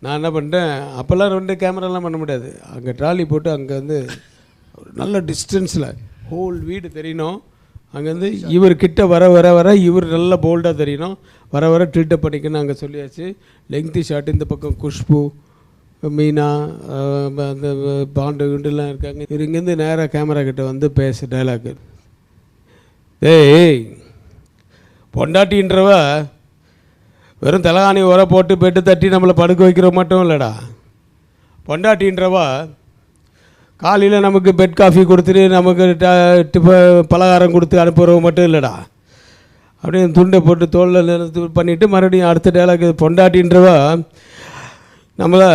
நான் என்ன பண்ணிட்டேன், அப்போல்லாம் 2 கேமராலாம் பண்ண முடியாது. அங்கே ட்ராலி போட்டு அங்கே வந்து நல்ல டிஸ்டன்ஸில் ஹோல் வீடு தெரியணும். அங்கேருந்து இவர் கிட்ட வர வர வர இவர் நல்லா போல்டாக தெரியணும். வர வர ட்ரீட்டப் பண்ணிக்கணும். அங்கே சொல்லியாச்சு. Lengthy shot. இந்த பக்கம் குஷ்பு, மீனா, அந்த பாண்டு குண்டுலாம் இருக்காங்க. இவர் இங்கேருந்து நேராக கேமரா கிட்ட வந்து பேச டைலாக்கு. டேய், பொண்டாட்டின்றவ வெறும் தலகாணி உர போட்டு பெட்டு தட்டி நம்மளை படுக்க வைக்கிற மட்டும் இல்லைடா. பொண்டாட்டின்றவா காலையில் நமக்கு பெட் காஃபி கொடுத்துட்டு நமக்கு பலகாரம் கொடுத்து அனுப்புகிறவ மட்டும் இல்லைடா. அப்படியே துண்டை போட்டு தோளில் நிறுத்து பண்ணிவிட்டு மறுபடியும் அடுத்த டைலாக். பொண்டாட்டின்றவா நம்மளை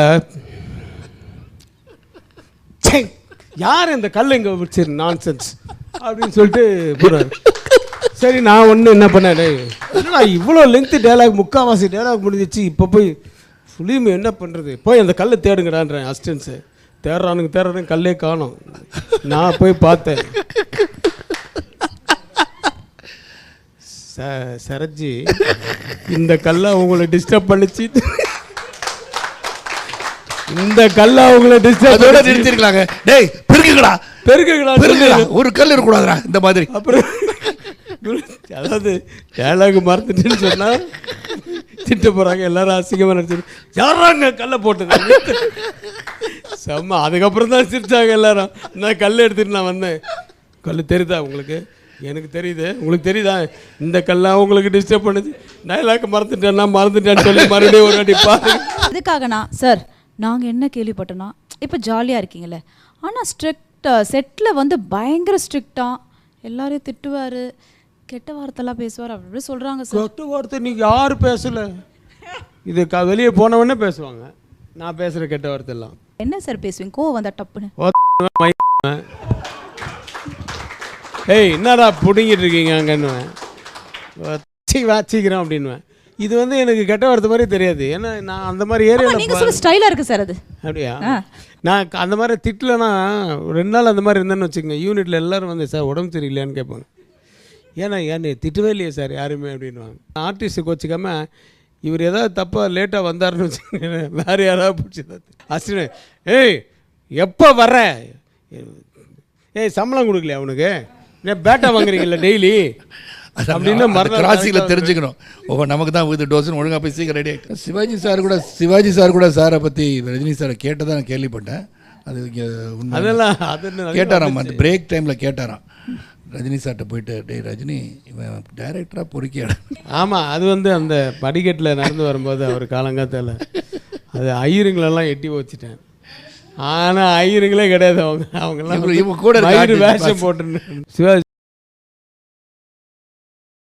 யார் இந்த கல் இங்கே வச்சிரு நான்சென்ஸ் அப்படின்னு சொல்லிட்டு போகிறார். சரி, நான் ஒன்று என்ன பண்ணேன், என்னடா இவ்வளோ லெங்க்த்து டைலாக், முக்கால்வாசி டைலாக் முடிஞ்சிச்சு, இப்போ போய் சுழியுமே என்ன பண்ணுறது, போய் அந்த கல்லை தேடுங்கடான்றேன். அசிஸ்டன்ஸு தேடுறானுங்க கல்லே காணோம். நான் போய் பார்த்தேன். சரஜி, இந்த கல்லை உங்களை டிஸ்டர்ப் பண்ணிச்சு, இந்த கல்லை உங்களை டிஸ்டர்ப் நிறுத்திருக்கலாங்க. டேய், பெருக்குங்களா ஒரு கல் இருக்கக்கூடாதுடா இந்த மாதிரி. அப்புறம் அதாவது டைலாக் மறந்துட்டுன்னு சொன்னால் திட்ட போகிறாங்க. எல்லாரும் அசிங்கமாக நினச்சிட்டு யாராங்க கல்லை போட்டது செம்ம. அதுக்கப்புறம் தான் சிரிச்சாங்க எல்லாரும். நான் கல் எடுத்துகிட்டு நான் வந்தேன். கல் தெரியுதா உங்களுக்கு? எனக்கு தெரியுது. உங்களுக்கு தெரியுதா? இந்த கல்லாம் உங்களுக்கு டிஸ்டர்ப் பண்ணுது. டைலாக் மறந்துட்டேன்னு சொல்லி மறுபடியும் ஒரு வாட்டி பாருங்க. இதுக்காகண்ணா சார், நாங்கள் என்ன கேள்விப்பட்டோன்னா, இப்போ ஜாலியாக இருக்கீங்களே, ஆனால் செட்டில் வந்து பயங்கர ஸ்ட்ரிக்டாக எல்லாரையும் திட்டுவார், கெட்ட வார்த்தைலாம் பேசுவார் அப்படி சொல்கிறாங்க சார். கெட்ட வார்த்தை நீங்கள் யார் பேசலை? இது வெளியே போனவொடனே பேசுவாங்க. நான் பேசுகிற கெட்ட வார்த்தை எல்லாம் என்ன சார் பேசுவீங்க? கோவம் வந்தா டப்புன்னு ஏய் என்னடா பிடிங்கிட்டு இருக்கீங்க அங்கன்னு வாச்சிக்கிறேன் அப்படின்னுவேன். இது வந்து எனக்கு கெட்ட வார்த்தை மாதிரி தெரியாது. ஏன்னா நான் அந்த மாதிரி ஏரியாவில் ஸ்டைலாக இருக்குது சார் அது. அப்படியா? நான் அந்த மாதிரி திட்டலைன்னா 2 நாள் அந்த மாதிரி இருந்தேன்னு வச்சுக்கோங்க, யூனிட்டில் எல்லோரும் வந்து சார் உடம்பு சரியில்லையான்னு கேட்பாங்க. ஏன்னா திட்டவே இல்லையே சார் யாருமே அப்படின்வாங்க. ஆர்டிஸ்ட்டு கோச்சிக்காம இவர் ஏதாவது தப்பாக லேட்டாக வந்தாருன்னு வச்சுக்கோங்க, வேறு யாராவது பிடிச்சதா அசினே, ஏய் எப்போ வர்ற, ஏய் சம்பளம் கொடுக்கலையா அவனுக்கு, ஏன் பேட்டா வாங்குறீங்கல்ல டெய்லி அப்படின்னு கிராசியில் தெரிஞ்சுக்கணும். நமக்கு தான் வித் டோசன் ஒழுங்காக போய் சீக்கிரம் ரெடி ஆகிட்டு. சிவாஜி சார் கூட சாரை பற்றி ரஜினி சாரை கேட்டதான் நான் கேள்விப்பட்டேன். அது அதெல்லாம் கேட்டாராம், அந்த பிரேக் டைமில் கேட்டாராம் ரஜினி சார்கிட்ட போயிட்டு, டே ரஜினி இவன் டைரக்டராக பொறுக்கியாட. ஆமாம், அது வந்து அந்த படிக்கட்டில் நடந்து வரும்போது அவர் காலங்காத்தால் அது ஐயருங்களெல்லாம் எட்டி வச்சுட்டேன். ஆனால் ஐயருங்களே கிடையாது. அவங்கெல்லாம் கூட வேஷம் போட்டுன்னு சிவாஜி